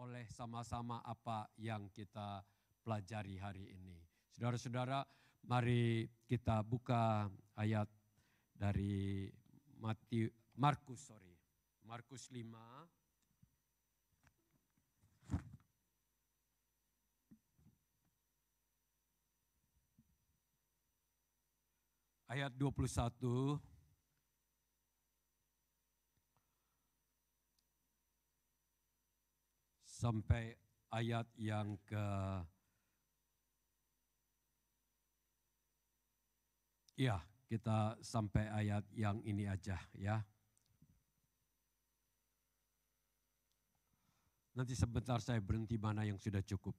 oleh sama-sama apa yang kita pelajari hari ini. Saudara-saudara, mari kita buka ayat dari Markus 5. Ayat 21 sampai ayat yang kita sampai ayat yang ini aja ya. Nanti sebentar saya berhenti mana yang sudah cukup.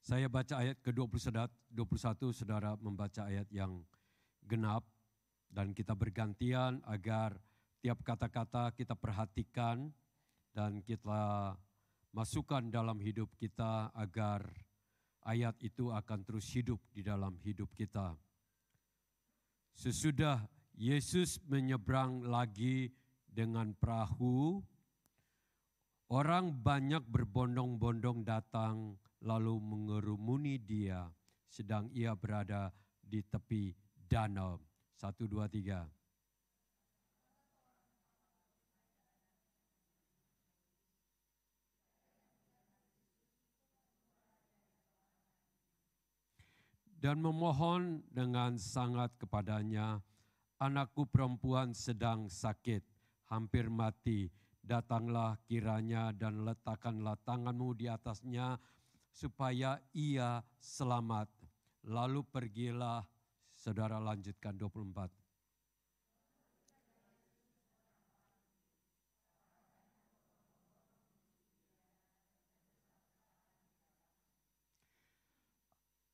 Saya baca ayat ke-21, saudara membaca ayat yang genap dan kita bergantian agar tiap kata-kata kita perhatikan dan kita masukkan dalam hidup kita agar ayat itu akan terus hidup di dalam hidup kita. Sesudah Yesus menyeberang lagi dengan perahu, orang banyak berbondong-bondong datang lalu mengerumuni dia sedang ia berada di tepi danau. 1, 2, 3. Dan memohon dengan sangat kepadanya, anakku perempuan sedang sakit, hampir mati. Datanglah kiranya dan letakkanlah tanganmu di atasnya supaya ia selamat. Lalu pergilah, saudara lanjutkan 24.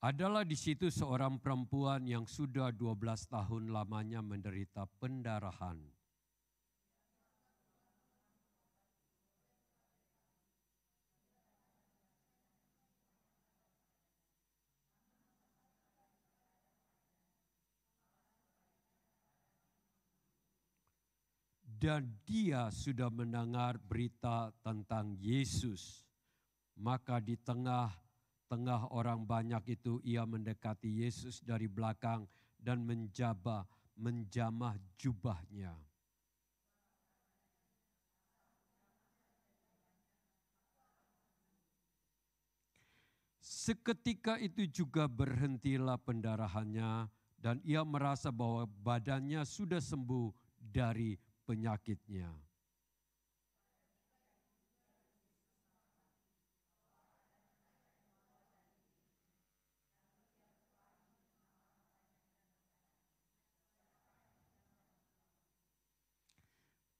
Adalah di situ seorang perempuan yang sudah 12 tahun lamanya menderita pendarahan. Dan dia sudah mendengar berita tentang Yesus. Maka di tengah orang banyak itu ia mendekati Yesus dari belakang dan menjamah jubahnya. Seketika itu juga berhentilah pendarahannya dan ia merasa bahwa badannya sudah sembuh dari penyakitnya.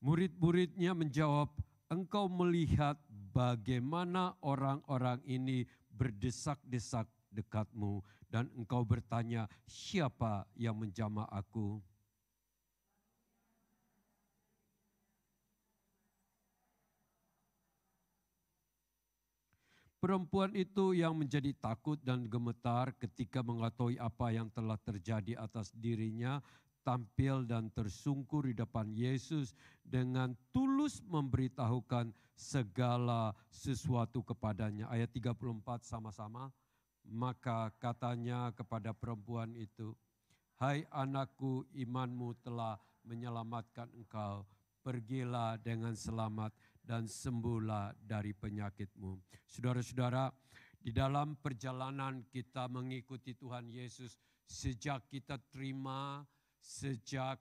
Murid-muridnya menjawab, engkau melihat bagaimana orang-orang ini berdesak-desak dekatmu dan engkau bertanya, siapa yang menjamah aku? Perempuan itu yang menjadi takut dan gemetar ketika mengetahui apa yang telah terjadi atas dirinya, tampil dan tersungkur di depan Yesus dengan tulus memberitahukan segala sesuatu kepadanya. Ayat 34 sama-sama. Maka katanya kepada perempuan itu, hai anakku, imanmu telah menyelamatkan engkau. Pergilah dengan selamat dan sembuhlah dari penyakitmu. Saudara-saudara, di dalam perjalanan kita mengikuti Tuhan Yesus, sejak kita terima, sejak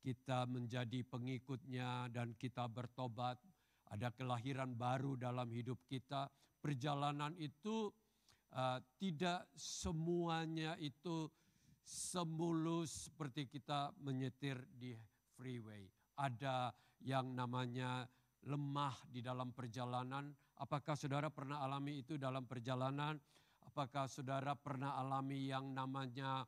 kita menjadi pengikutnya dan kita bertobat, ada kelahiran baru dalam hidup kita. Perjalanan itu tidak semuanya itu semulus seperti kita menyetir di freeway. Ada yang namanya lemah di dalam perjalanan. Apakah saudara pernah alami itu dalam perjalanan? Apakah saudara pernah alami yang namanya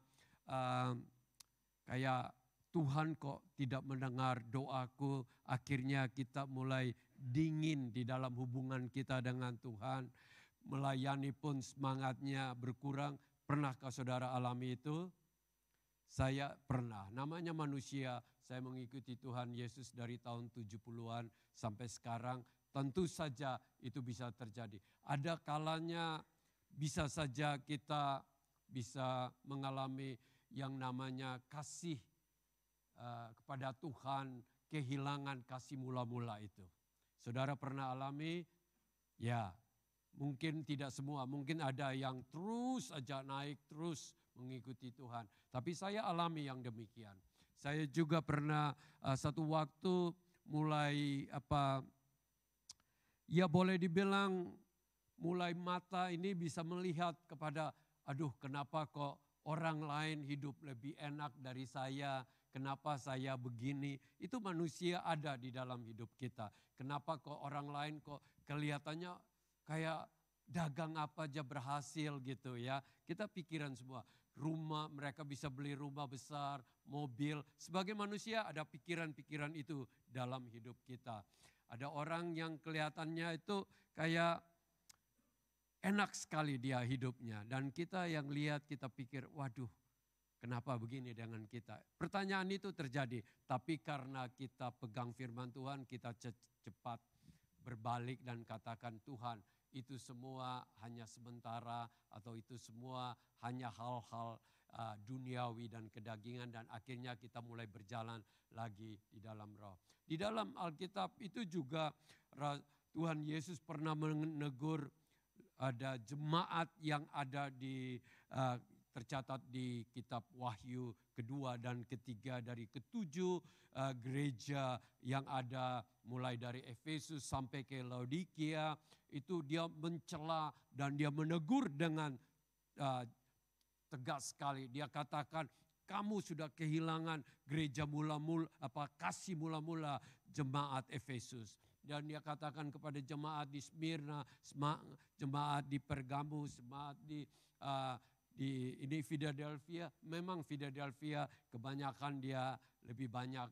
kayak Tuhan kok tidak mendengar doaku, akhirnya kita mulai dingin di dalam hubungan kita dengan Tuhan. Melayani pun semangatnya berkurang. Pernahkah saudara alami itu? Saya pernah, namanya manusia. Saya mengikuti Tuhan Yesus dari tahun 70-an sampai sekarang tentu saja itu bisa terjadi. Ada kalanya bisa saja kita bisa mengalami yang namanya kasih kepada Tuhan, kehilangan kasih mula-mula itu. Saudara pernah alami? Ya, mungkin tidak semua, mungkin ada yang terus aja naik, terus mengikuti Tuhan. Tapi saya alami yang demikian. Saya juga pernah satu waktu mulai ya boleh dibilang mulai mata ini bisa melihat kepada, aduh kenapa kok orang lain hidup lebih enak dari saya, kenapa saya begini. Itu manusia ada di dalam hidup kita. Kenapa kok orang lain kok kelihatannya kayak dagang apa aja berhasil gitu ya. Kita pikiran semua, rumah mereka bisa beli rumah besar, mobil. Sebagai manusia ada pikiran-pikiran itu dalam hidup kita. Ada orang yang kelihatannya itu kayak enak sekali dia hidupnya. Dan kita yang lihat kita pikir, waduh kenapa begini dengan kita. Pertanyaan itu terjadi. Tapi karena kita pegang firman Tuhan, kita cepat berbalik dan katakan, Tuhan itu semua hanya sementara, atau itu semua hanya hal-hal duniawi dan kedagingan, dan akhirnya kita mulai berjalan lagi di dalam roh. Di dalam Alkitab itu juga Tuhan Yesus pernah menegur ada jemaat yang ada di tercatat di kitab Wahyu kedua dan ketiga dari ketujuh gereja yang ada mulai dari Efesus sampai ke Laodikia. Itu dia mencela dan dia menegur dengan tegas sekali. Dia katakan, kamu sudah kehilangan gereja kasih mula-mula jemaat Efesus. Dan dia katakan kepada jemaat di Smyrna, jemaat di Pergamus, jemaat di ini Philadelphia. Memang Philadelphia kebanyakan dia lebih banyak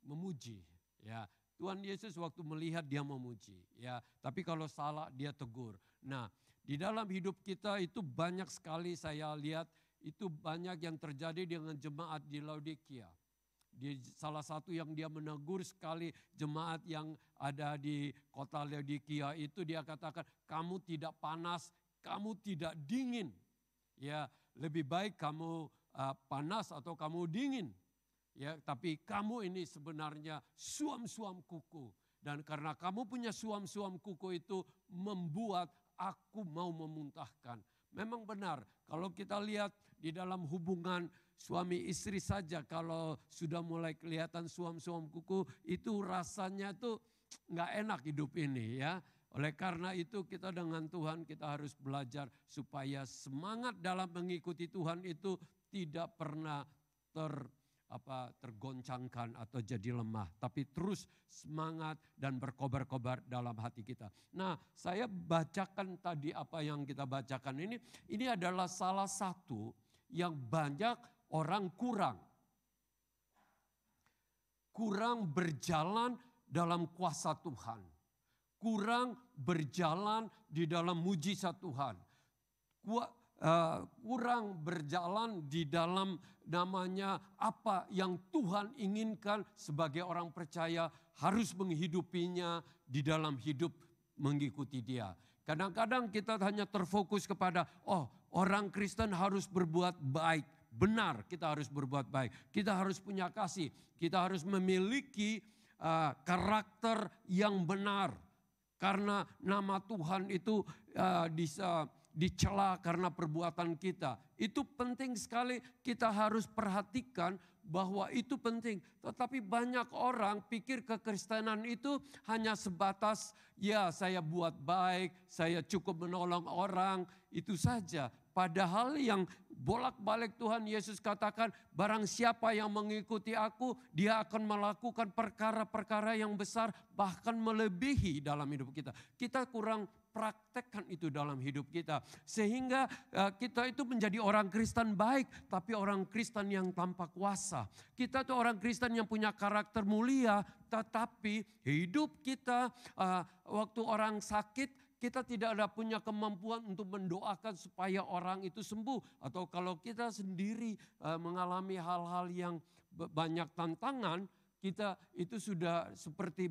memuji, ya. Tuhan Yesus waktu melihat dia memuji, ya. Tapi kalau salah dia tegur. Nah, di dalam hidup kita itu banyak sekali saya lihat itu banyak yang terjadi dengan jemaat di Laodikia. Salah satu yang dia menegur sekali jemaat yang ada di kota Laodikia itu, dia katakan, kamu tidak panas, kamu tidak dingin. Ya, lebih baik kamu panas atau kamu dingin. Ya, tapi kamu ini sebenarnya suam-suam kuku. Dan karena kamu punya suam-suam kuku itu membuat aku mau memuntahkan. Memang benar, kalau kita lihat di dalam hubungan suami istri saja, kalau sudah mulai kelihatan suam-suam kuku, itu rasanya tuh nggak enak hidup ini ya. Oleh karena itu kita dengan Tuhan kita harus belajar supaya semangat dalam mengikuti Tuhan itu tidak pernah tergoncangkan atau jadi lemah. Tapi terus semangat dan berkobar-kobar dalam hati kita. Nah, saya bacakan tadi apa yang kita bacakan ini. Ini adalah salah satu yang banyak orang kurang berjalan dalam kuasa Tuhan. Kurang berjalan di dalam mujizat Tuhan. Kurang berjalan di dalam namanya apa yang Tuhan inginkan sebagai orang percaya harus menghidupinya di dalam hidup mengikuti Dia. Kadang-kadang kita hanya terfokus kepada orang Kristen harus berbuat baik. Benar, kita harus berbuat baik. Kita harus punya kasih. Kita harus memiliki karakter yang benar. Karena nama Tuhan itu dicela karena perbuatan kita. Itu penting sekali, kita harus perhatikan bahwa itu penting. Tetapi banyak orang pikir kekristenan itu hanya sebatas, ya saya buat baik, saya cukup menolong orang, itu saja. Padahal yang bolak-balik Tuhan Yesus katakan, barang siapa yang mengikuti aku, dia akan melakukan perkara-perkara yang besar, bahkan melebihi dalam hidup kita. Kita kurang praktekkan itu dalam hidup kita. Sehingga kita itu menjadi orang Kristen baik, tapi orang Kristen yang tanpa kuasa. Kita itu orang Kristen yang punya karakter mulia, tetapi hidup kita waktu orang sakit, kita tidak ada punya kemampuan untuk mendoakan supaya orang itu sembuh. Atau kalau kita sendiri mengalami hal-hal yang banyak tantangan, kita itu sudah seperti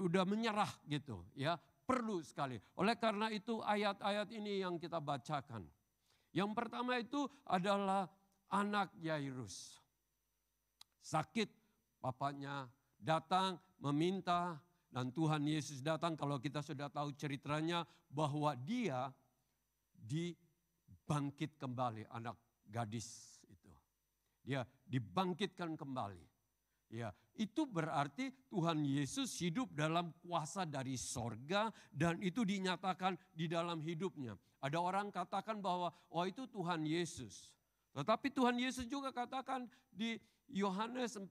udah menyerah gitu ya. Perlu sekali. Oleh karena itu ayat-ayat ini yang kita bacakan. Yang pertama itu adalah anak Yairus. Sakit, papanya datang meminta dan Tuhan Yesus datang. Kalau kita sudah tahu ceritanya bahwa dia dibangkit kembali, anak gadis itu. Dia dibangkitkan kembali. Ya, itu berarti Tuhan Yesus hidup dalam kuasa dari sorga dan itu dinyatakan di dalam hidupnya. Ada orang katakan bahwa itu Tuhan Yesus. Tetapi Tuhan Yesus juga katakan di Yohanes 14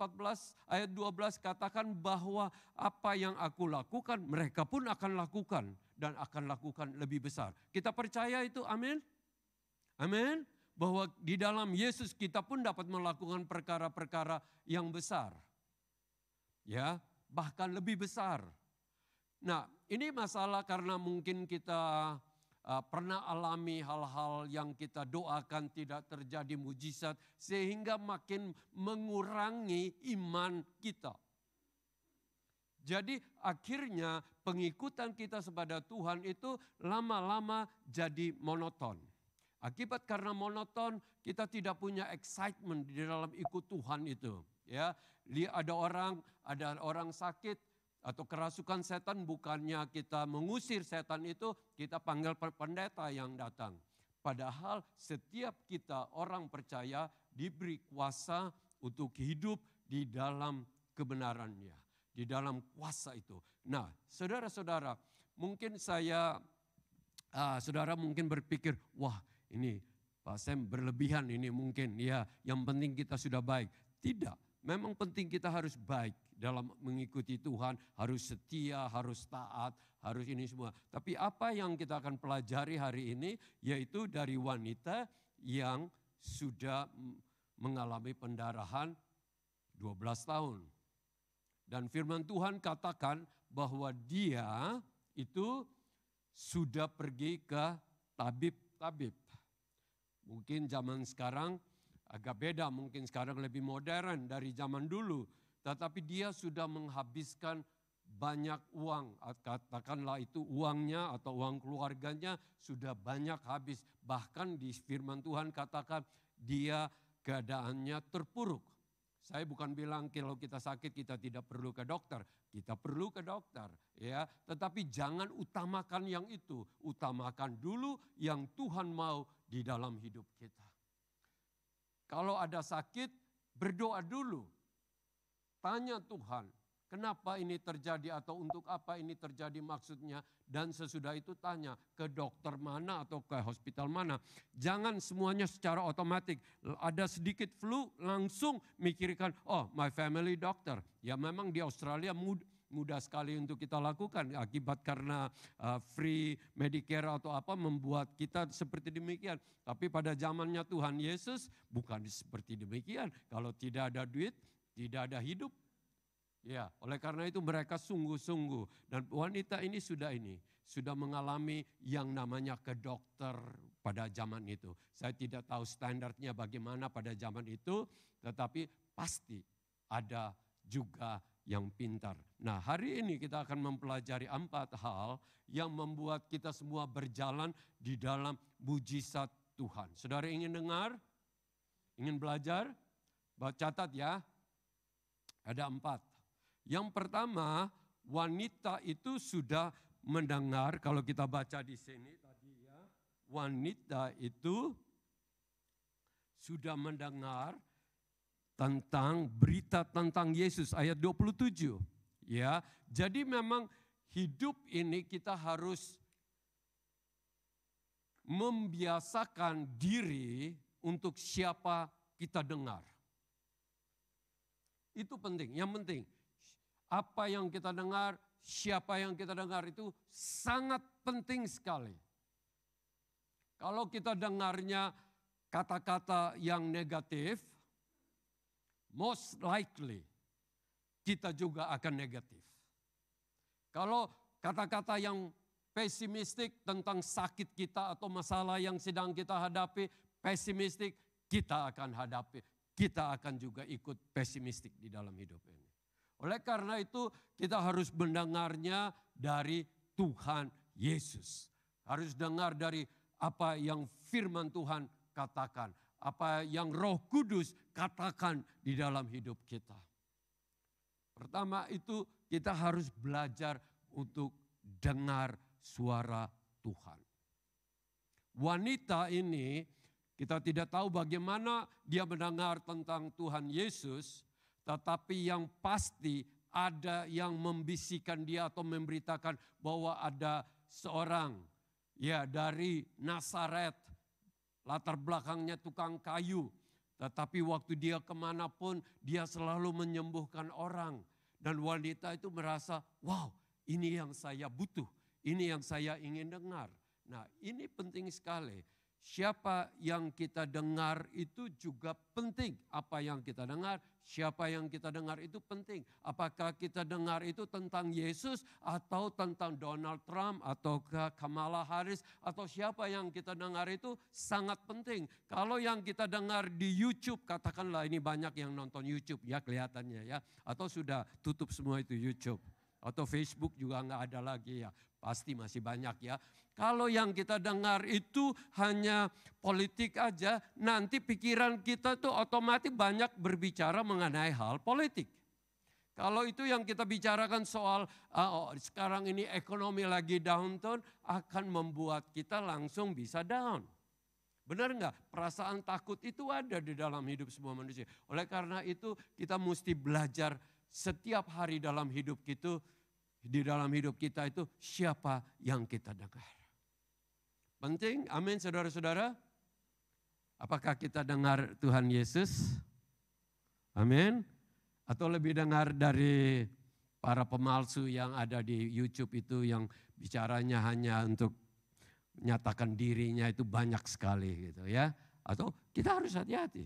ayat 12 katakan bahwa apa yang aku lakukan mereka pun akan lakukan dan akan lakukan lebih besar. Kita percaya itu, amin? Amin? Bahwa di dalam Yesus kita pun dapat melakukan perkara-perkara yang besar. Ya, bahkan lebih besar. Nah, ini masalah karena mungkin kita pernah alami hal-hal yang kita doakan tidak terjadi mujizat sehingga makin mengurangi iman kita. Jadi akhirnya pengikutan kita kepada Tuhan itu lama-lama jadi monoton. Akibat karena monoton kita tidak punya excitement di dalam ikut Tuhan itu. Ya, ada orang sakit atau kerasukan setan, bukannya kita mengusir setan itu, kita panggil pendeta yang datang. Padahal setiap kita orang percaya diberi kuasa untuk hidup di dalam kebenarannya, di dalam kuasa itu. Nah, saudara-saudara, mungkin saudara mungkin berpikir, wah ini Pak Sam berlebihan ini mungkin, ya yang penting kita sudah baik. Tidak. Memang penting kita harus baik dalam mengikuti Tuhan, harus setia, harus taat, harus ini semua. Tapi apa yang kita akan pelajari hari ini yaitu dari wanita yang sudah mengalami pendarahan 12 tahun. Dan firman Tuhan katakan bahwa dia itu sudah pergi ke tabib-tabib. Mungkin zaman sekarang agak beda, mungkin sekarang lebih modern dari zaman dulu. Tetapi dia sudah menghabiskan banyak uang. Katakanlah itu uangnya atau uang keluarganya sudah banyak habis. Bahkan di firman Tuhan katakan dia keadaannya terpuruk. Saya bukan bilang kalau kita sakit kita tidak perlu ke dokter. Kita perlu ke dokter, ya. Tetapi jangan utamakan yang itu. Utamakan dulu yang Tuhan mau di dalam hidup kita. Kalau ada sakit, berdoa dulu. Tanya Tuhan, kenapa ini terjadi atau untuk apa ini terjadi maksudnya. Dan sesudah itu tanya ke dokter mana atau ke hospital mana. Jangan semuanya secara otomatis. Ada sedikit flu langsung mikirkan, my family doctor. Ya memang di Australia mudah sekali untuk kita lakukan akibat karena free Medicare atau apa membuat kita seperti demikian. Tapi pada zamannya Tuhan Yesus bukan seperti demikian. Kalau tidak ada duit, tidak ada hidup. Ya, oleh karena itu mereka sungguh-sungguh dan wanita ini sudah mengalami yang namanya ke dokter pada zaman itu. Saya tidak tahu standarnya bagaimana pada zaman itu, tetapi pasti ada juga yang pintar. Nah, hari ini kita akan mempelajari 4 hal yang membuat kita semua berjalan di dalam mujizat Tuhan. Saudara ingin dengar? Ingin belajar? Catat ya. Ada 4. Yang pertama, wanita itu sudah mendengar, kalau kita baca di sini tadi ya, wanita itu sudah mendengar tentang berita tentang Yesus ayat 27. Ya, jadi memang hidup ini kita harus membiasakan diri untuk siapa kita dengar. Itu penting, yang penting. Apa yang kita dengar, siapa yang kita dengar itu sangat penting sekali. Kalau kita dengarnya kata-kata yang negatif, most likely kita juga akan negatif. Kalau kata-kata yang pesimistik tentang sakit kita atau masalah yang sedang kita hadapi, pesimistik kita akan hadapi. Kita akan juga ikut pesimistik di dalam hidup ini. Oleh karena itu kita harus mendengarnya dari Tuhan Yesus. Harus dengar dari apa yang firman Tuhan katakan. Apa yang Roh Kudus katakan di dalam hidup kita. Pertama itu kita harus belajar untuk dengar suara Tuhan. Wanita ini kita tidak tahu bagaimana dia mendengar tentang Tuhan Yesus. Tetapi yang pasti ada yang membisikkan dia atau memberitakan bahwa ada seorang dari Nazaret. Latar belakangnya tukang kayu. Tetapi waktu dia kemanapun dia selalu menyembuhkan orang. Dan wanita itu merasa, wow ini yang saya butuh. Ini yang saya ingin dengar. Nah ini penting sekali. Siapa yang kita dengar itu juga penting. Apa yang kita dengar, siapa yang kita dengar itu penting. Apakah kita dengar itu tentang Yesus atau tentang Donald Trump atau Kamala Harris atau siapa yang kita dengar itu sangat penting. Kalau yang kita dengar di YouTube, katakanlah ini banyak yang nonton YouTube ya kelihatannya ya. Atau sudah tutup semua itu YouTube. Atau Facebook juga nggak ada lagi ya. Pasti masih banyak ya. Kalau yang kita dengar itu hanya politik aja, nanti pikiran kita tuh otomatis banyak berbicara mengenai hal politik. Kalau itu yang kita bicarakan soal sekarang ini ekonomi lagi downturn, akan membuat kita langsung bisa down. Benar enggak? Perasaan takut itu ada di dalam hidup semua manusia. Oleh karena itu kita mesti belajar setiap hari dalam hidup kita. Di dalam hidup kita itu siapa yang kita dengar. Penting, amin saudara-saudara. Apakah kita dengar Tuhan Yesus? Amin. Atau lebih dengar dari para pemalsu yang ada di YouTube itu yang bicaranya hanya untuk menyatakan dirinya itu banyak sekali gitu ya. Atau kita harus hati-hati.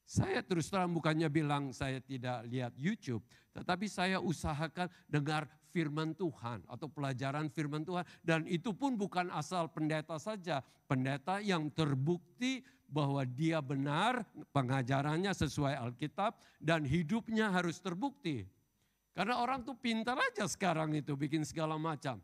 Saya terus terang bukannya bilang saya tidak lihat YouTube, tetapi saya usahakan dengar firman Tuhan atau pelajaran firman Tuhan. Dan itu pun bukan asal pendeta saja, pendeta yang terbukti bahwa dia benar, pengajarannya sesuai Alkitab dan hidupnya harus terbukti. Karena orang tuh pintar aja sekarang itu bikin segala macam.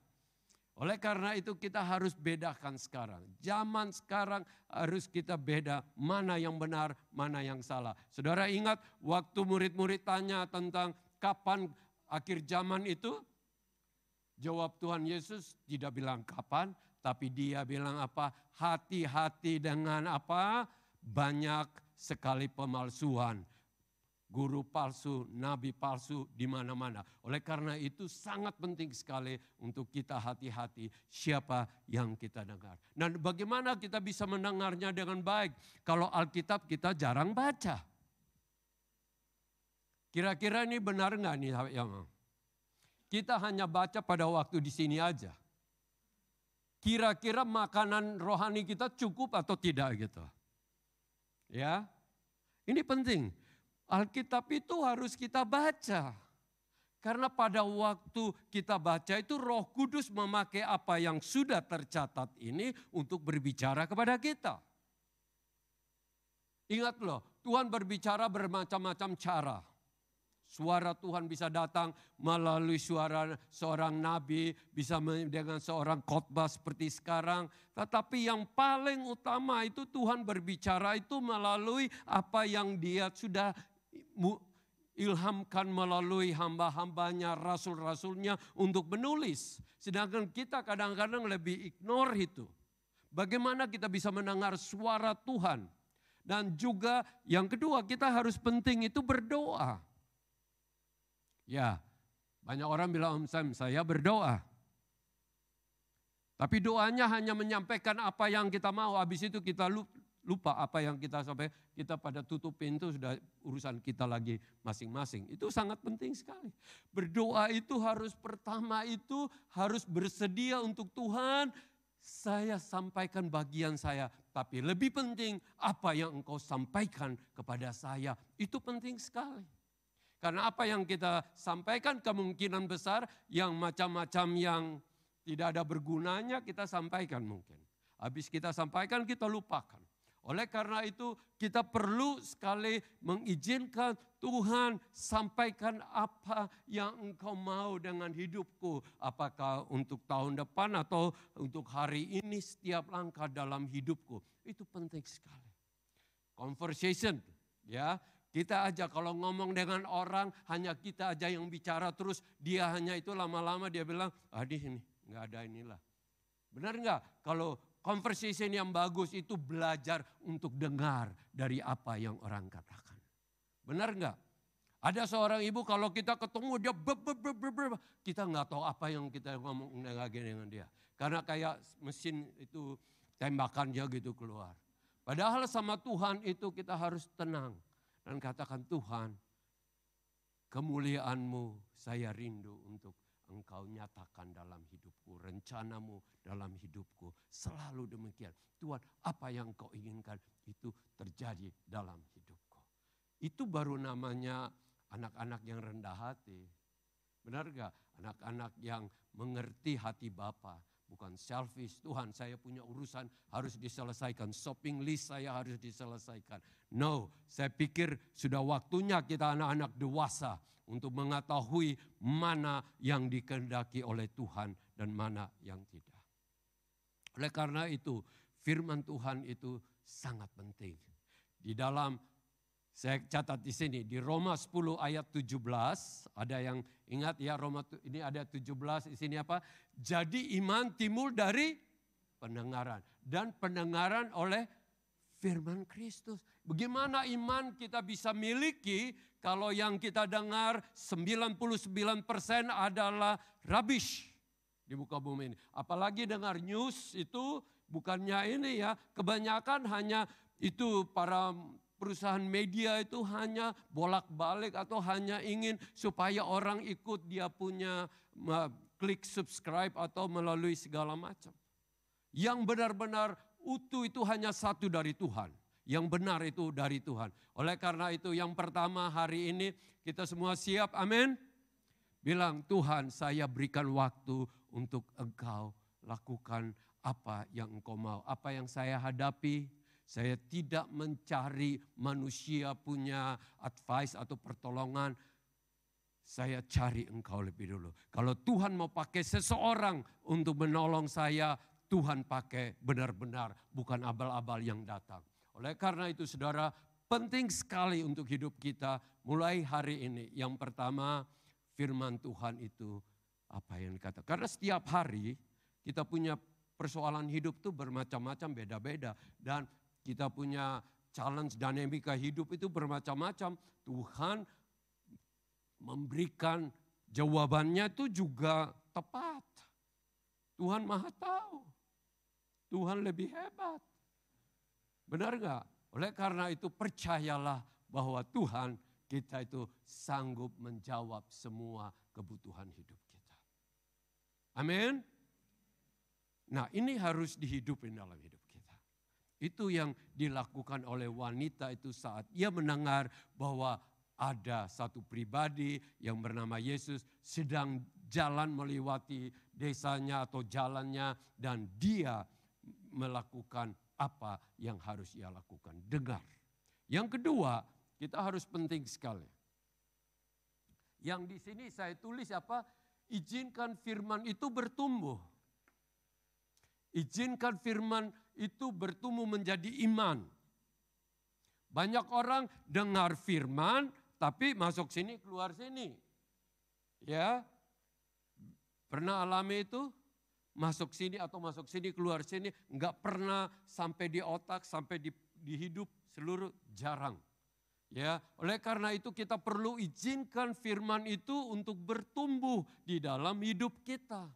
Oleh karena itu kita harus bedakan sekarang. Zaman sekarang harus kita beda mana yang benar, mana yang salah. Saudara ingat waktu murid-murid tanya tentang kapan akhir zaman itu? Jawab Tuhan Yesus tidak bilang kapan, tapi dia bilang apa? Hati-hati dengan apa? Banyak sekali pemalsuan. Guru palsu, nabi palsu di mana-mana. Oleh karena itu sangat penting sekali untuk kita hati-hati siapa yang kita dengar. Dan bagaimana kita bisa mendengarnya dengan baik kalau Alkitab kita jarang baca. Kira-kira ini benar nggak nih? Kita hanya baca pada waktu di sini aja. Kira-kira makanan rohani kita cukup atau tidak gitu. Ya, ini penting. Alkitab itu harus kita baca. Karena pada waktu kita baca itu Roh Kudus memakai apa yang sudah tercatat ini untuk berbicara kepada kita. Ingat loh, Tuhan berbicara bermacam-macam cara. Suara Tuhan bisa datang melalui suara seorang nabi, bisa dengan seorang khotbah seperti sekarang. Tetapi yang paling utama itu Tuhan berbicara itu melalui apa yang dia sudah ilhamkan melalui hamba-hambanya, rasul-rasulnya untuk menulis. Sedangkan kita kadang-kadang lebih ignore itu. Bagaimana kita bisa mendengar suara Tuhan. Dan juga yang kedua kita harus penting itu berdoa. Ya, banyak orang bilang Om Sam saya berdoa. Tapi doanya hanya menyampaikan apa yang kita mau, habis itu kita lupa apa yang kita sampai, kita pada tutup pintu sudah urusan kita lagi masing-masing. Itu sangat penting sekali. Berdoa itu harus pertama itu harus bersedia untuk Tuhan, saya sampaikan bagian saya. Tapi lebih penting apa yang engkau sampaikan kepada saya. Itu penting sekali. Karena apa yang kita sampaikan kemungkinan besar yang macam-macam yang tidak ada bergunanya kita sampaikan mungkin. Habis kita sampaikan kita lupakan. Oleh karena itu kita perlu sekali mengizinkan Tuhan sampaikan apa yang engkau mau dengan hidupku. Apakah untuk tahun depan atau untuk hari ini setiap langkah dalam hidupku. Itu penting sekali. Conversation ya. Kita aja kalau ngomong dengan orang hanya kita aja yang bicara terus dia hanya itu lama-lama dia bilang ini nggak ada inilah. Benar nggak? Kalau conversation yang bagus itu belajar untuk dengar dari apa yang orang katakan. Benar nggak? Ada seorang ibu kalau kita ketemu dia kita nggak tahu apa yang kita ngomong lagi dengan dia. Karena kayak mesin itu tembakannya gitu keluar. Padahal sama Tuhan itu kita harus tenang. Dan katakan Tuhan kemuliaan-Mu saya rindu untuk Engkau nyatakan dalam hidupku, rencanamu dalam hidupku. Selalu demikian. Tuhan, apa yang Engkau inginkan itu terjadi dalam hidupku. Itu baru namanya anak-anak yang rendah hati. Benar gak? Anak-anak yang mengerti hati Bapa. Bukan selfish, Tuhan saya punya urusan harus diselesaikan. Shopping list saya harus diselesaikan. No, saya pikir sudah waktunya kita anak-anak dewasa untuk mengetahui mana yang dikehendaki oleh Tuhan dan mana yang tidak. Oleh karena itu firman Tuhan itu sangat penting. Di dalam, saya catat di sini, di Roma 10 ayat 17, ada yang ingat ya Roma ini ada 17 di sini apa? Jadi iman timbul dari pendengaran dan pendengaran oleh firman Kristus. Bagaimana iman kita bisa miliki kalau yang kita dengar 99% adalah rubbish di muka bumi ini. Apalagi dengar news itu bukannya ini ya, kebanyakan hanya itu para perusahaan media itu hanya bolak-balik atau hanya ingin supaya orang ikut dia punya klik subscribe atau melalui segala macam. Yang benar-benar utuh itu hanya satu dari Tuhan. Yang benar itu dari Tuhan. Oleh karena itu yang pertama hari ini kita semua siap, amin. Bilang Tuhan saya berikan waktu untuk Engkau lakukan apa yang Engkau mau. Apa yang saya hadapi. Saya tidak mencari manusia punya advice atau pertolongan. Saya cari Engkau lebih dulu. Kalau Tuhan mau pakai seseorang untuk menolong saya, Tuhan pakai benar-benar bukan abal-abal yang datang. Oleh karena itu saudara, penting sekali untuk hidup kita mulai hari ini. Yang pertama, firman Tuhan itu apa yang dikatakan. Karena setiap hari kita punya persoalan hidup itu bermacam-macam, beda-beda. Dan kita punya challenge dinamika hidup itu bermacam-macam. Tuhan memberikan jawabannya itu juga tepat. Tuhan Maha tahu. Tuhan lebih hebat. Benar gak? Oleh karena itu percayalah bahwa Tuhan kita itu sanggup menjawab semua kebutuhan hidup kita. Amin. Nah ini harus dihidupin dalam hidup kita. Itu yang dilakukan oleh wanita itu saat ia mendengar bahwa ada satu pribadi yang bernama Yesus sedang jalan melewati desanya atau jalannya dan dia melakukan apa yang harus ia lakukan. Dengar. Yang kedua, kita harus penting sekali. Yang di sini saya tulis apa? Izinkan firman itu bertumbuh. Izinkan firman itu bertumbuh menjadi iman. Banyak orang dengar firman tapi masuk sini keluar sini. Ya. Pernah alami itu? Masuk sini atau masuk sini keluar sini, enggak pernah sampai di otak, sampai di hidup seluruh, jarang. Ya, oleh karena itu kita perlu izinkan firman itu untuk bertumbuh di dalam hidup kita.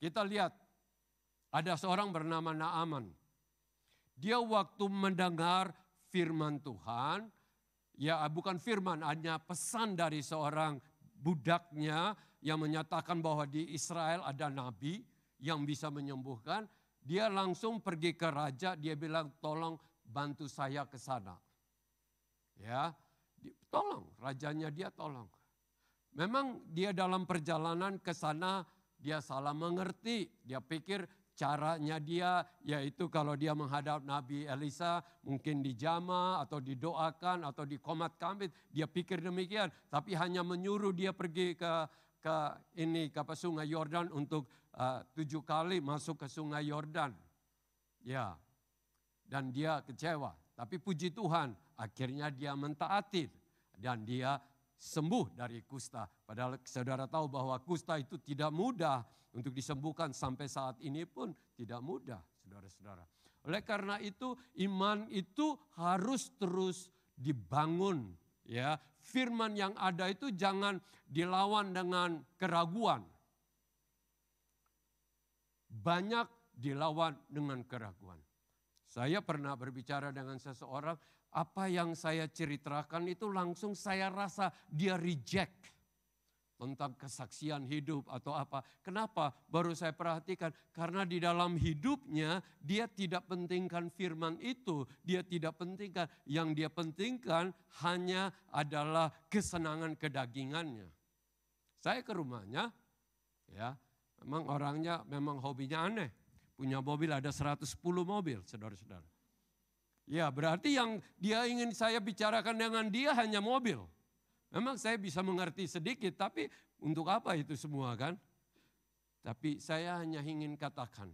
Kita lihat ada seorang bernama Naaman. Dia waktu mendengar firman Tuhan, ya bukan firman, hanya pesan dari seorang budaknya yang menyatakan bahwa di Israel ada nabi yang bisa menyembuhkan. Dia langsung pergi ke raja, dia bilang tolong bantu saya ke sana. Ya, tolong, rajanya dia tolong. Memang dia dalam perjalanan ke sana dia salah mengerti. Dia pikir caranya dia yaitu kalau dia menghadap Nabi Elisa mungkin dijamah atau didoakan atau dikomat kambit. Dia pikir demikian, tapi hanya menyuruh dia pergi ke Sungai Yordan untuk 7 kali masuk ke Sungai Yordan. Ya, dan dia kecewa. Tapi puji Tuhan, akhirnya dia mentaati dan dia sembuh dari kusta. Padahal saudara tahu bahwa kusta itu tidak mudah untuk disembuhkan, sampai saat ini pun tidak mudah, saudara-saudara. Oleh karena itu, iman itu harus terus dibangun. Ya, firman yang ada itu jangan dilawan dengan keraguan. Banyak dilawan dengan keraguan. Saya pernah berbicara dengan seseorang, apa yang saya ceritakan itu langsung saya rasa dia reject. Tentang kesaksian hidup atau apa. Kenapa? Baru saya perhatikan. Karena di dalam hidupnya dia tidak pentingkan firman itu. Dia tidak pentingkan. Yang dia pentingkan hanya adalah kesenangan kedagingannya. Saya ke rumahnya, ya, memang orangnya memang hobinya aneh. Punya mobil ada 110 mobil, saudara-saudara. Ya, berarti yang dia ingin saya bicarakan dengan dia hanya mobil. Memang saya bisa mengerti sedikit, tapi untuk apa itu semua kan? Tapi saya hanya ingin katakan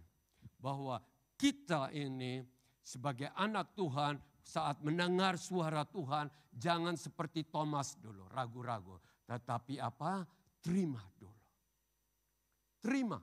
bahwa kita ini sebagai anak Tuhan saat mendengar suara Tuhan jangan seperti Thomas dulu, ragu-ragu. Tetapi apa? Terima dulu. Terima.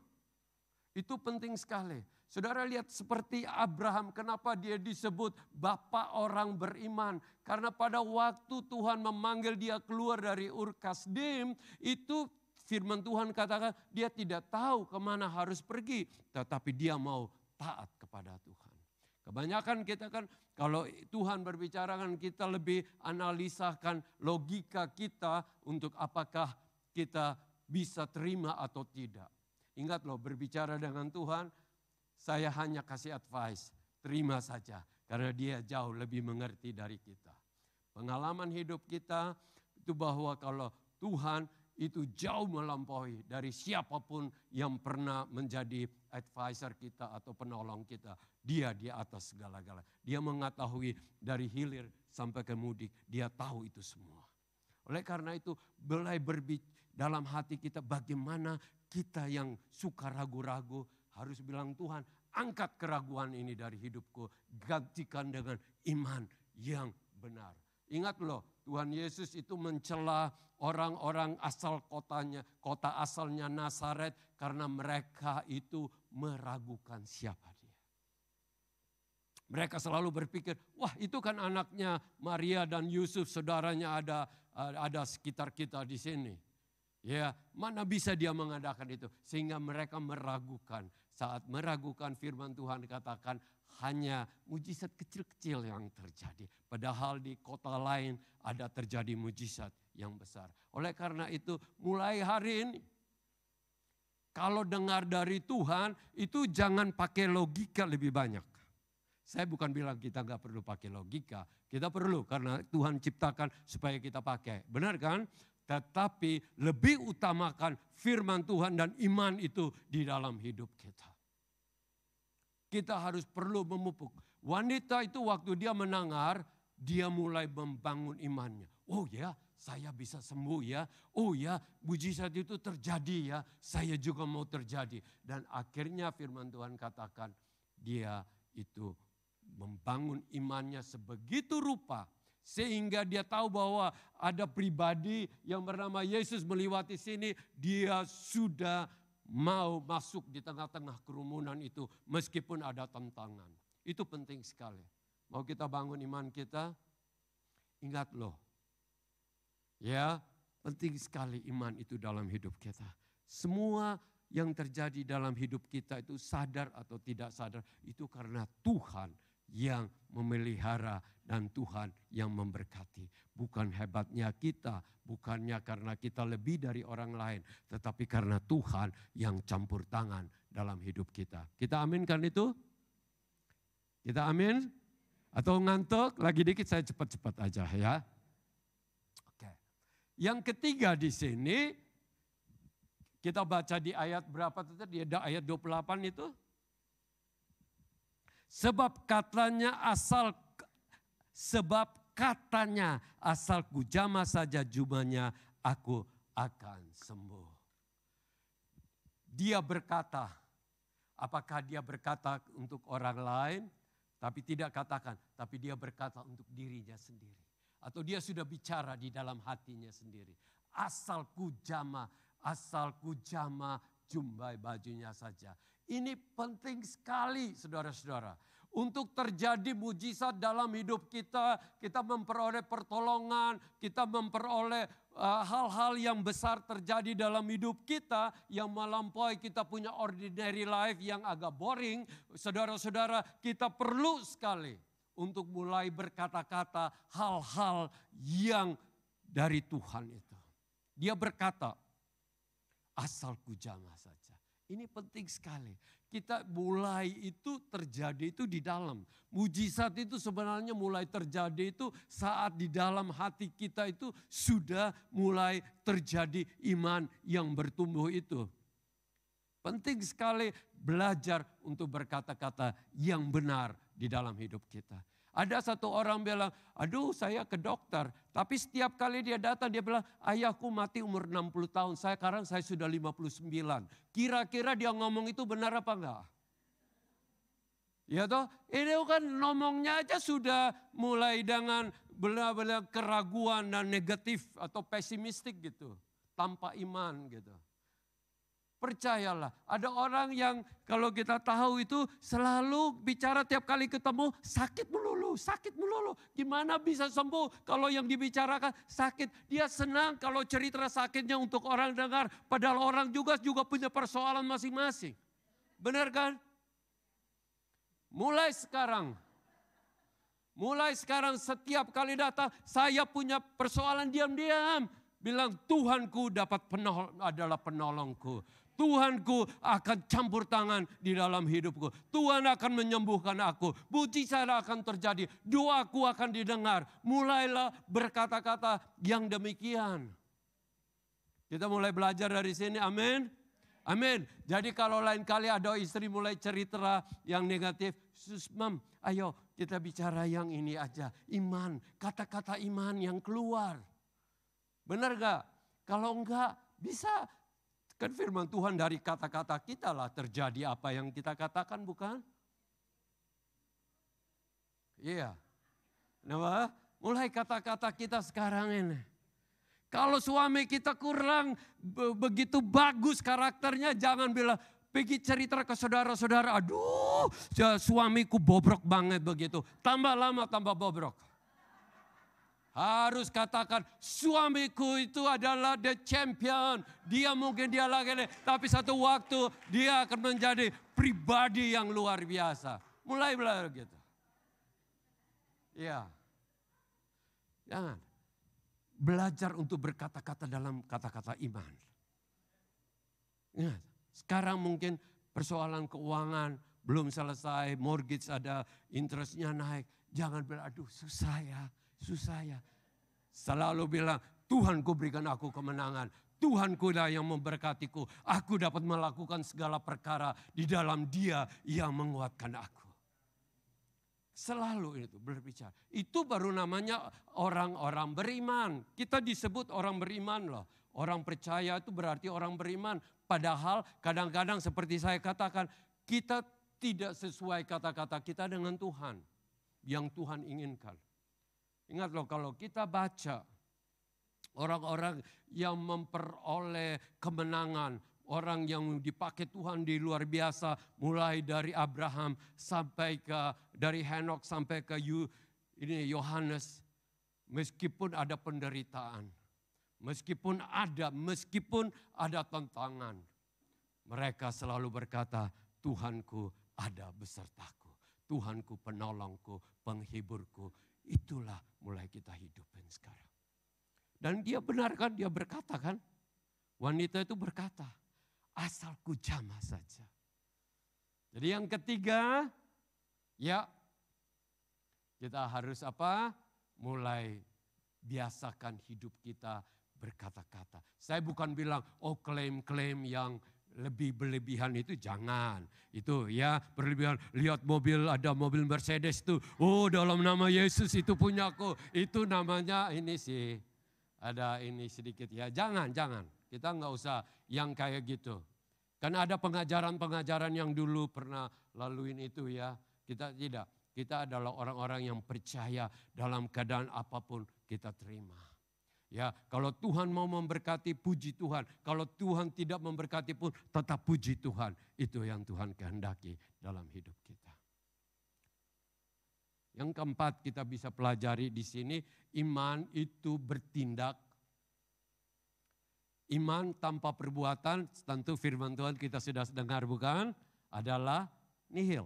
Itu penting sekali. Saudara lihat seperti Abraham, kenapa dia disebut bapak orang beriman. Karena pada waktu Tuhan memanggil dia keluar dari Ur Kasdim, itu firman Tuhan katakan dia tidak tahu kemana harus pergi. Tetapi dia mau taat kepada Tuhan. Kebanyakan kita kan kalau Tuhan berbicara kan kita lebih analisakan logika kita untuk apakah kita bisa terima atau tidak. Ingat loh, berbicara dengan Tuhan, saya hanya kasih advice, terima saja. Karena dia jauh lebih mengerti dari kita. Pengalaman hidup kita itu bahwa kalau Tuhan itu jauh melampaui dari siapapun yang pernah menjadi advisor kita atau penolong kita. Dia di atas segala-gala. Dia mengetahui dari hilir sampai ke mudik. Dia tahu itu semua. Oleh karena itu mulai dalam hati kita bagaimana kita yang suka ragu-ragu harus bilang Tuhan angkat keraguan ini dari hidupku. Gantikan dengan iman yang benar. Ingat loh Tuhan Yesus itu mencela orang-orang asal kota asalnya Nazaret karena mereka itu meragukan siapa dia. Mereka selalu berpikir, wah itu kan anaknya Maria dan Yusuf, saudaranya ada sekitar kita di sini. Ya, mana bisa dia mengadakan itu? Sehingga mereka meragukan. Saat meragukan firman Tuhan dikatakan hanya mujizat kecil-kecil yang terjadi. Padahal di kota lain ada terjadi mujizat yang besar. Oleh karena itu mulai hari ini kalau dengar dari Tuhan itu jangan pakai logika lebih banyak. Saya bukan bilang kita nggak perlu pakai logika. Kita perlu karena Tuhan ciptakan supaya kita pakai. Benar kan? Tetapi lebih utamakan firman Tuhan dan iman itu di dalam hidup kita. Kita harus perlu memupuk. Wanita itu waktu dia mendengar, dia mulai membangun imannya. Oh ya, saya bisa sembuh ya. Oh ya, mujizat itu terjadi ya. Saya juga mau terjadi. Dan akhirnya firman Tuhan katakan, dia itu membangun imannya sebegitu rupa. Sehingga dia tahu bahwa ada pribadi yang bernama Yesus melewati sini. Dia sudah mau masuk di tengah-tengah kerumunan itu meskipun ada tantangan. Itu penting sekali. Mau kita bangun iman kita, ingat loh. Ya, penting sekali iman itu dalam hidup kita. Semua yang terjadi dalam hidup kita itu sadar atau tidak sadar. Itu karena Tuhan yang memelihara dan Tuhan yang memberkati. Bukan hebatnya kita, bukannya karena kita lebih dari orang lain, tetapi karena Tuhan yang campur tangan dalam hidup kita. Kita aminkan itu? Kita amin? Atau ngantuk? Lagi dikit saya cepat-cepat aja ya. Oke. Yang ketiga di sini, kita baca di ayat berapa tadi? Di ayat 28 itu. Sebab katanya asal ku jamah saja jubahnya, aku akan sembuh. Dia berkata, apakah dia berkata untuk orang lain? Tapi tidak katakan, tapi dia berkata untuk dirinya sendiri. Atau dia sudah bicara di dalam hatinya sendiri. Asal ku jamah jumbai bajunya saja. Ini penting sekali saudara-saudara. Untuk terjadi mujizat dalam hidup kita, kita memperoleh pertolongan, kita memperoleh hal-hal yang besar terjadi dalam hidup kita yang melampaui kita punya ordinary life yang agak boring. Saudara-saudara, kita perlu sekali untuk mulai berkata-kata hal-hal yang dari Tuhan itu. Dia berkata, asal ku jamah saja. Ini penting sekali. Kita mulai itu terjadi itu di dalam. Mujizat itu sebenarnya mulai terjadi itu saat di dalam hati kita itu sudah mulai terjadi iman yang bertumbuh itu. Penting sekali belajar untuk berkata-kata yang benar di dalam hidup kita. Ada satu orang bilang, aduh saya ke dokter. Tapi setiap kali dia datang dia bilang, ayahku mati umur 60 tahun. Sekarang saya sudah 59. Kira-kira dia ngomong itu benar apa enggak? Ya toh, ini kan ngomongnya aja sudah mulai dengan benar-benar keraguan dan negatif atau pesimistik gitu. Tanpa iman gitu. Percayalah, ada orang yang kalau kita tahu itu selalu bicara tiap kali ketemu sakit melulu. Gimana bisa sembuh kalau yang dibicarakan sakit. Dia senang kalau cerita sakitnya untuk orang dengar. Padahal orang juga punya persoalan masing-masing. Benar kan? Mulai sekarang setiap kali datang saya punya persoalan diam-diam. Bilang Tuhanku adalah penolongku. Tuhanku akan campur tangan di dalam hidupku. Tuhan akan menyembuhkan aku. Mujizat akan terjadi. Doaku akan didengar. Mulailah berkata-kata yang demikian. Kita mulai belajar dari sini, amin. Amin. Jadi kalau lain kali ada istri mulai cerita yang negatif. Mam, ayo kita bicara yang ini aja. Iman, kata-kata iman yang keluar. Benar gak? Kalau enggak bisa. Kan firman Tuhan dari kata-kata kita lah terjadi apa yang kita katakan, bukan? Iya. Nah, mulai kata-kata kita sekarang ini. Kalau suami kita kurang begitu bagus karakternya, jangan bilang pergi cerita ke saudara-saudara. Aduh, suamiku bobrok banget begitu. Tambah lama tambah bobrok. Harus katakan suamiku itu adalah the champion. Dia mungkin dia lagi, tapi satu waktu dia akan menjadi pribadi yang luar biasa. Mulai belajar gitu. Ya. Jangan. Belajar untuk berkata-kata dalam kata-kata iman. Ingat, sekarang mungkin persoalan keuangan belum selesai, mortgage ada, interestnya naik. Jangan bilang, aduh susah ya. Selalu bilang, Tuhanku berikan aku kemenangan. Tuhanku lah yang memberkatiku. Aku dapat melakukan segala perkara di dalam Dia yang menguatkan aku. Selalu itu berbicara. Itu baru namanya orang-orang beriman. Kita disebut orang beriman loh. Orang percaya itu berarti orang beriman. Padahal kadang-kadang seperti saya katakan, kita tidak sesuai kata-kata kita dengan Tuhan. Yang Tuhan inginkan. Ingat loh, kalau kita baca orang-orang yang memperoleh kemenangan, orang yang dipakai Tuhan di luar biasa, mulai dari Abraham sampai dari Henok sampai ke Yohanes, meskipun ada penderitaan, meskipun ada tantangan, mereka selalu berkata, Tuhanku ada besertaku, Tuhanku penolongku, penghiburku. Itulah mulai kita hidupin sekarang. Dan dia benar kan, dia berkata kan. Wanita itu berkata, asal ku jamah saja. Jadi yang ketiga, ya kita harus apa? Mulai biasakan hidup kita berkata-kata. Saya bukan bilang, klaim-klaim yang lebih berlebihan itu jangan. Itu ya berlebihan, lihat mobil, ada mobil Mercedes tuh. Oh, dalam nama Yesus itu punyaku. Itu namanya ini sih, ada ini sedikit ya. Jangan. Kita nggak usah yang kayak gitu. Karena ada pengajaran-pengajaran yang dulu pernah laluin itu ya. Kita tidak. Kita adalah orang-orang yang percaya dalam keadaan apapun kita terima. Ya, kalau Tuhan mau memberkati, puji Tuhan. Kalau Tuhan tidak memberkati pun tetap puji Tuhan. Itu yang Tuhan kehendaki dalam hidup kita. Yang keempat kita bisa pelajari di sini, iman itu bertindak. Iman tanpa perbuatan, tentu firman Tuhan kita sudah dengar bukan? Adalah nihil.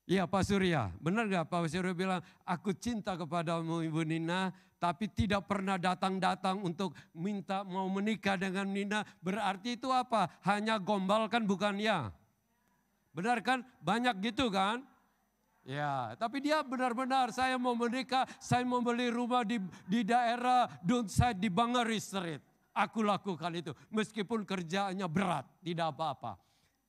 Iya Pak Surya, benar gak Pak Surya bilang, aku cinta kepadamu Ibu Nina, tapi tidak pernah datang-datang untuk minta mau menikah dengan Nina. Berarti itu apa? Hanya gombal kan bukan ya? Benar kan? Banyak gitu kan? Ya, tapi dia benar-benar saya mau menikah, saya mau beli rumah di daerah Downside di Bangari Street. Aku lakukan itu, meskipun kerjaannya berat, tidak apa-apa.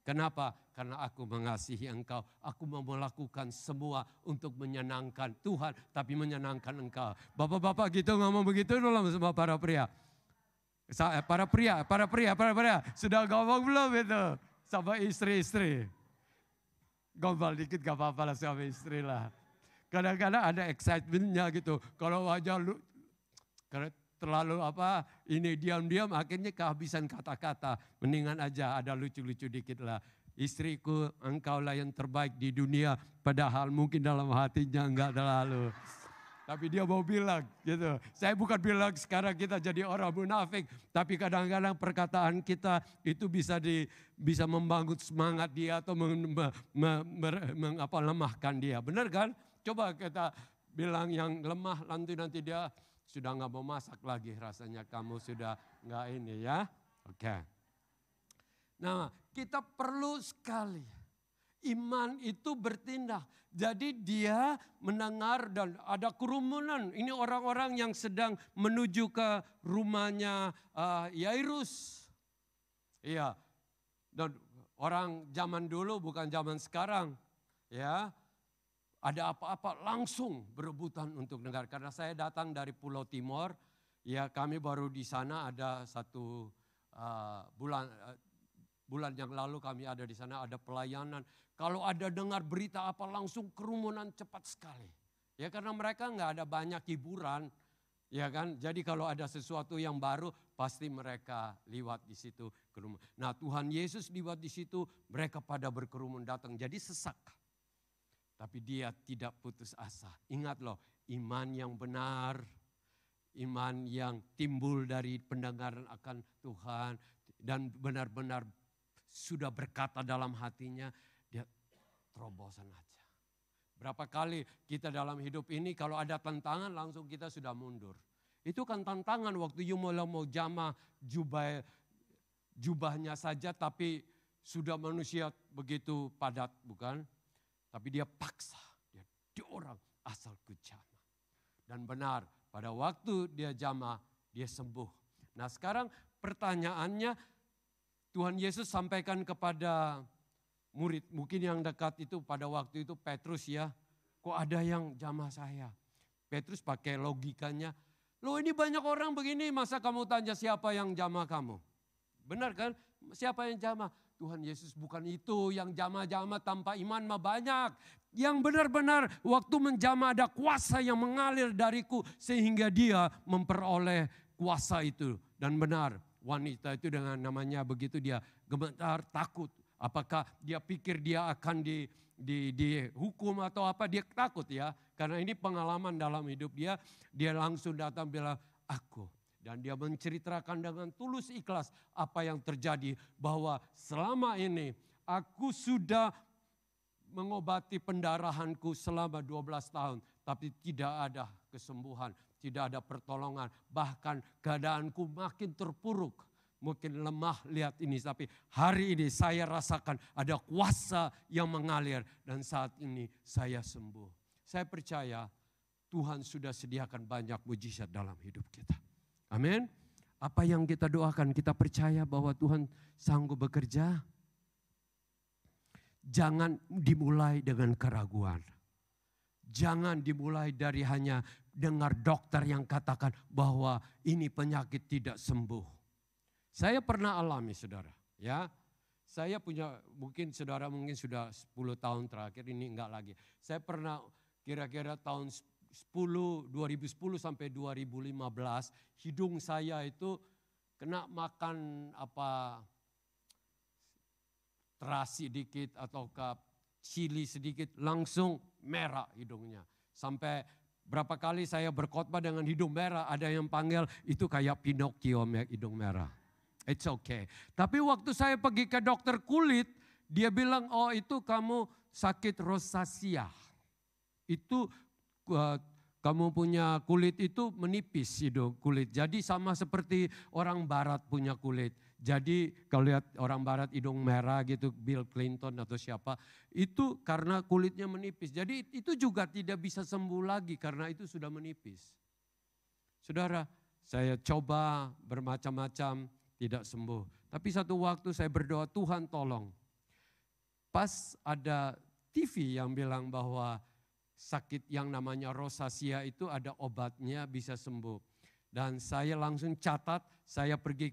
Kenapa? Karena aku mengasihi engkau. Aku mau melakukan semua untuk menyenangkan Tuhan, tapi menyenangkan engkau. Bapak-bapak gitu ngomong begitu belum sama para pria? Para pria. Sudah ngomong belum itu? Sama istri-istri. Gombal dikit gak apa-apa lah sama istri lah. Kadang-kadang ada excitementnya gitu. Kalau wajah lu terlalu ini diam-diam akhirnya kehabisan kata-kata. Mendingan aja ada lucu-lucu dikit lah. Istriku, engkaulah yang terbaik di dunia. Padahal mungkin dalam hatinya enggak terlalu. Tapi dia mau bilang gitu. Saya bukan bilang sekarang kita jadi orang munafik. Tapi kadang-kadang perkataan kita itu bisa membangun semangat dia atau lemahkan dia. Benar kan? Coba kita bilang yang lemah nanti dia sudah nggak mau masak lagi. Rasanya kamu sudah nggak ini ya. Oke. Nah kita perlu sekali. Iman itu bertindak. Jadi dia mendengar dan ada kerumunan. Ini orang-orang yang sedang menuju ke rumahnya Yairus. Iya. Dan orang zaman dulu bukan zaman sekarang. Ya. Ada apa-apa langsung berebutan untuk dengar. Karena saya datang dari Pulau Timor. Ya kami baru di sana ada satu bulan yang lalu kami ada di sana, ada pelayanan. Kalau ada dengar berita apa langsung kerumunan cepat sekali. Ya karena mereka nggak ada banyak hiburan. Ya kan, jadi kalau ada sesuatu yang baru pasti mereka liwat di situ kerumun. Nah Tuhan Yesus liwat di situ, mereka pada berkerumun datang jadi sesak. Tapi dia tidak putus asa. Ingat loh, iman yang benar, iman yang timbul dari pendengaran akan Tuhan dan benar-benar sudah berkata dalam hatinya, dia terobosan aja. Berapa kali kita dalam hidup ini kalau ada tantangan langsung kita sudah mundur. Itu kan tantangan waktu mau jamah jubahnya saja tapi sudah manusia begitu padat bukan? Tapi dia paksa, dia diorang asal ku jamah. Dan benar pada waktu dia jamah dia sembuh. Nah sekarang pertanyaannya, Tuhan Yesus sampaikan kepada murid, mungkin yang dekat itu pada waktu itu Petrus ya. Kok ada yang jamah saya? Petrus pakai logikanya, loh ini banyak orang begini masa kamu tanya siapa yang jamah kamu? Benar kan? Siapa yang jamah? Tuhan Yesus bukan itu yang jamah-jamah tanpa iman mah banyak. Yang benar-benar waktu menjamah ada kuasa yang mengalir dariku sehingga dia memperoleh kuasa itu. Dan benar. Wanita itu dengan namanya begitu dia gemetar, takut. Apakah dia pikir dia akan dihukum atau apa, dia takut ya. Karena ini pengalaman dalam hidup dia, dia langsung datang bilang, aku. Dan dia menceritakan dengan tulus ikhlas apa yang terjadi. Bahwa selama ini aku sudah mengobati pendarahanku selama 12 tahun. Tapi tidak ada kesembuhan. Tidak ada pertolongan, bahkan keadaanku makin terpuruk. Mungkin lemah lihat ini, tapi hari ini saya rasakan ada kuasa yang mengalir. Dan saat ini saya sembuh. Saya percaya Tuhan sudah sediakan banyak mujizat dalam hidup kita. Amin. Apa yang kita doakan, kita percaya bahwa Tuhan sanggup bekerja. Jangan dimulai dengan keraguan. Jangan dimulai dari hanya dengar dokter yang katakan bahwa ini penyakit tidak sembuh. Saya pernah alami, saudara. Ya, saya punya, mungkin saudara mungkin sudah 10 tahun terakhir, ini enggak lagi. Saya pernah kira-kira tahun 2010 sampai 2015, hidung saya itu kena makan terasi dikit atau chili sedikit, langsung merah hidungnya. Sampai berapa kali saya berkhotbah dengan hidung merah, ada yang panggil itu kayak Pinocchio hidung merah. It's okay. Tapi waktu saya pergi ke dokter kulit, dia bilang, oh itu kamu sakit rosacea. Itu kamu punya kulit itu menipis hidung kulit. Jadi sama seperti orang barat punya kulit. Jadi kalau lihat orang barat hidung merah gitu, Bill Clinton atau siapa, itu karena kulitnya menipis. Jadi itu juga tidak bisa sembuh lagi karena itu sudah menipis. Saudara, saya coba bermacam-macam, tidak sembuh. Tapi satu waktu saya berdoa, Tuhan tolong. Pas ada TV yang bilang bahwa sakit yang namanya rosacea itu ada obatnya, bisa sembuh. Dan saya langsung catat, saya pergi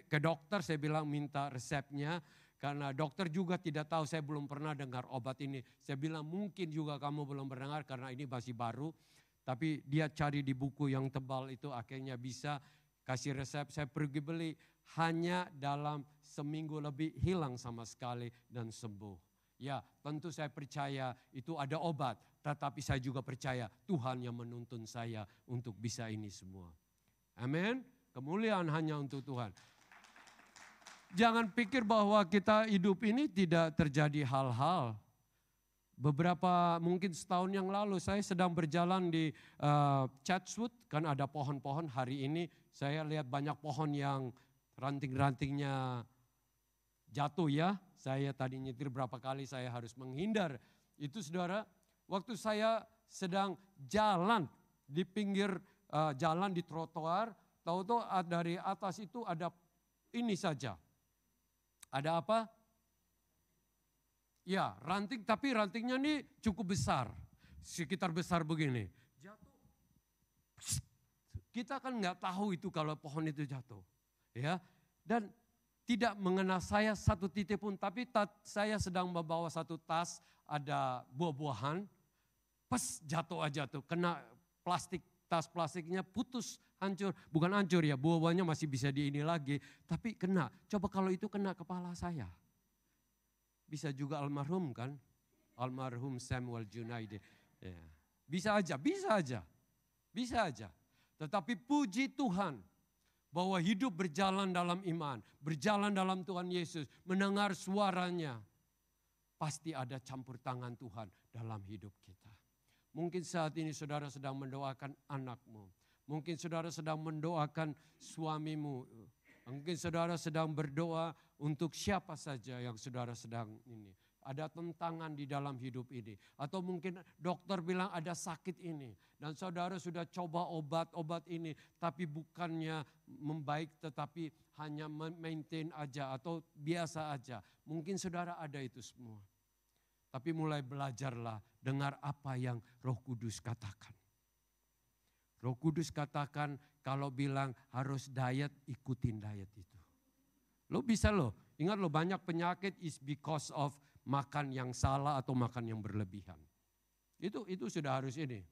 ke dokter, saya bilang minta resepnya. Karena dokter juga tidak tahu, saya belum pernah dengar obat ini. Saya bilang mungkin juga kamu belum pernah dengar karena ini masih baru. Tapi dia cari di buku yang tebal itu akhirnya bisa kasih resep. Saya pergi beli, hanya dalam seminggu lebih hilang sama sekali dan sembuh. Ya, tentu saya percaya itu ada obat. Tetapi saya juga percaya Tuhan yang menuntun saya untuk bisa ini semua. Amin. Kemuliaan hanya untuk Tuhan. Jangan pikir bahwa kita hidup ini tidak terjadi hal-hal. Beberapa mungkin setahun yang lalu saya sedang berjalan di Chatswood. Kan ada pohon-pohon, hari ini saya lihat banyak pohon yang ranting-rantingnya jatuh ya. Saya tadi nyetir berapa kali saya harus menghindar. Itu saudara, waktu saya sedang jalan di pinggir jalan di trotoar, tahu-tahu dari atas itu ada ini saja. Ada apa? Ya, ranting, tapi rantingnya ini cukup besar. Sekitar besar begini. Jatuh. Kita kan nggak tahu itu kalau pohon itu jatuh. Ya, dan tidak mengena saya satu titik pun, tapi saya sedang membawa satu tas, ada buah-buahan, pas jatuh aja tuh, kena plastik, tas plastiknya putus, hancur. Bukan hancur ya, buah-buahnya masih bisa di ini lagi, tapi kena. Coba kalau itu kena kepala saya. Bisa juga almarhum kan, almarhum Samuel Junaidi. Ya. Bisa aja, bisa aja, bisa aja. Tetapi puji Tuhan, bahwa hidup berjalan dalam iman, berjalan dalam Tuhan Yesus, mendengar suaranya, pasti ada campur tangan Tuhan dalam hidup kita. Mungkin saat ini saudara sedang mendoakan anakmu, mungkin saudara sedang mendoakan suamimu, mungkin saudara sedang berdoa untuk siapa saja yang saudara sedang ini. Ada tentangan di dalam hidup ini. Atau mungkin dokter bilang ada sakit ini. Dan saudara sudah coba obat-obat ini. Tapi bukannya membaik tetapi hanya maintain aja atau biasa aja. Mungkin saudara ada itu semua. Tapi mulai belajarlah dengar apa yang Roh Kudus katakan. Roh Kudus katakan kalau bilang harus diet, ikutin diet itu. Lo bisa lo, ingat lo banyak penyakit is because of makan yang salah atau makan yang berlebihan. Itu sudah harus ini.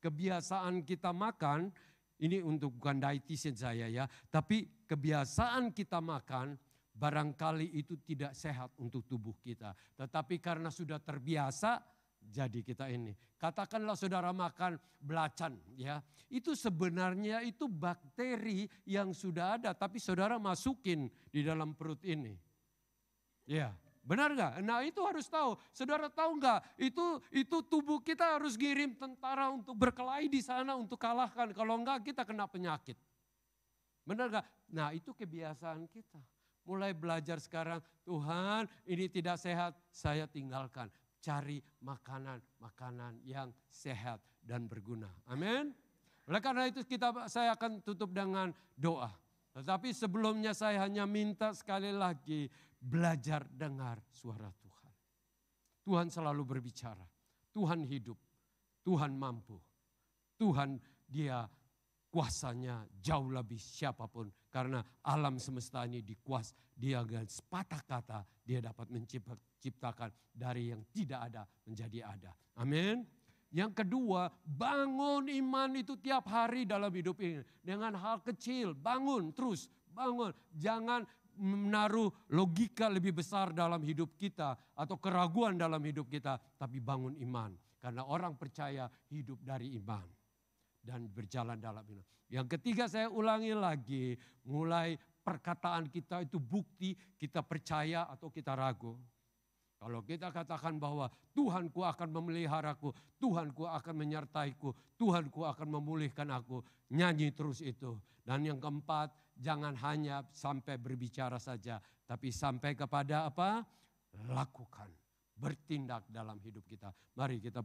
Kebiasaan kita makan, ini untuk bukan dietitian saya ya, tapi kebiasaan kita makan barangkali itu tidak sehat untuk tubuh kita. Tetapi karena sudah terbiasa, jadi kita ini. Katakanlah saudara makan belacan ya, itu sebenarnya itu bakteri yang sudah ada, tapi saudara masukin di dalam perut ini. Ya. Benar gak? Nah itu harus tahu. Saudara tahu gak? Itu tubuh kita harus kirim tentara untuk berkelahi di sana untuk kalahkan. Kalau enggak kita kena penyakit. Benar gak? Nah itu kebiasaan kita. Mulai belajar sekarang, Tuhan ini tidak sehat, saya tinggalkan. Cari makanan yang sehat dan berguna. Amin. Oleh karena itu saya akan tutup dengan doa. Tetapi sebelumnya saya hanya minta sekali lagi, belajar dengar suara Tuhan. Tuhan selalu berbicara. Tuhan hidup. Tuhan mampu. Tuhan dia kuasanya jauh lebih siapapun. Karena alam semesta ini dia dengan sepatah kata dia dapat menciptakan dari yang tidak ada menjadi ada. Amin. Yang kedua, bangun iman itu tiap hari dalam hidup ini. Dengan hal kecil, bangun terus, bangun. Jangan menaruh logika lebih besar dalam hidup kita atau keraguan dalam hidup kita, tapi bangun iman. Karena orang percaya hidup dari iman dan berjalan dalam iman. Yang ketiga saya ulangi lagi, mulai perkataan kita itu bukti kita percaya atau kita ragu. Kalau kita katakan bahwa Tuhanku akan memeliharaku, Tuhanku akan menyertaiku, Tuhanku akan memulihkan aku, nyanyi terus itu. Dan yang keempat, jangan hanya sampai berbicara saja, tapi sampai kepada apa? Lakukan, bertindak dalam hidup kita. Mari kita